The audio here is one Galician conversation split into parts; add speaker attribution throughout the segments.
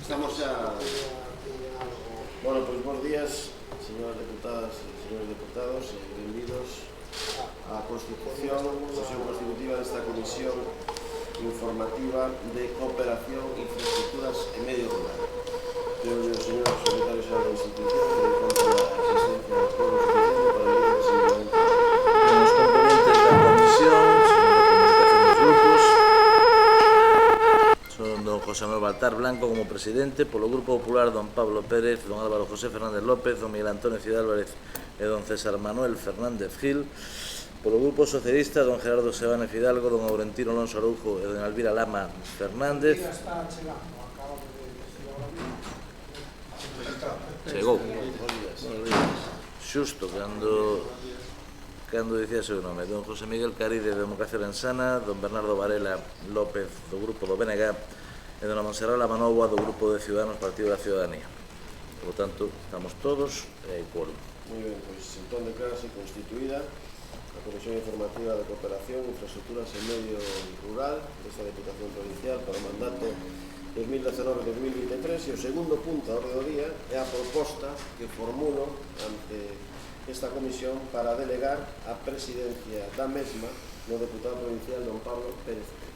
Speaker 1: Estamos xa... Bueno, pois bons días, señoras deputadas e señores deputados, e benvidos á Constitución, sesión constitutiva desta Comisión Informativa de Cooperación, Infraestructuras e Medio Rural. Creo que o señor secretario xeral da institución que contra a asistencia do foro suficiente para el desenvolvemento.
Speaker 2: Os componentes da comisión, según a comunicación dos grupos, son don José Manuel Baltar Blanco como presidente, polo Grupo Popular don Pablo Pérez, don Álvaro José Fernández López, don Miguel Antonio Cid Álvarez e don César Manuel Fernández Gil, polo Grupo Socialista don Gerardo Sebane Fidalgo, don Aurentino Alonso Aroujo e don Elvira Lama Fernández. Chegou. Xusto cando dicía o seu nome. Don José Miguel Caride de Democracia Lensana, don Bernardo Varela López do Grupo do BNG e dona Monserrat Lamanova do Grupo de Ciudadanos Partido da Ciudadanía. Por lo tanto, estamos todos e quórum.
Speaker 1: Moi ben, pois entón declarase constituída a Comisión Informativa de Cooperación, Infraestructuras e Medio Rural desta Deputación Provincial para o mandato 2019-2023 e o segundo punto a orde do día é a proposta que formulo ante esta comisión para delegar a presidencia da mesma no deputado provincial don Pablo Pérez Pérez.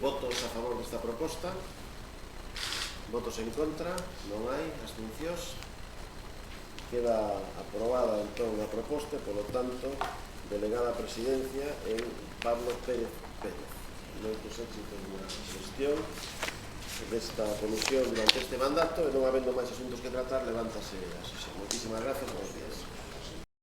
Speaker 1: Votos a favor desta proposta? Votos en contra? Non hai? Abstencións? Queda aprobada entón a proposta e, polo tanto, delegada a presidencia en Pablo Pérez Pérez. Moitos éxitos na xestión desta comisión durante este mandato e non habendo máis asuntos que tratar, levántase a sesión. Moitísimas grazas, buenos días.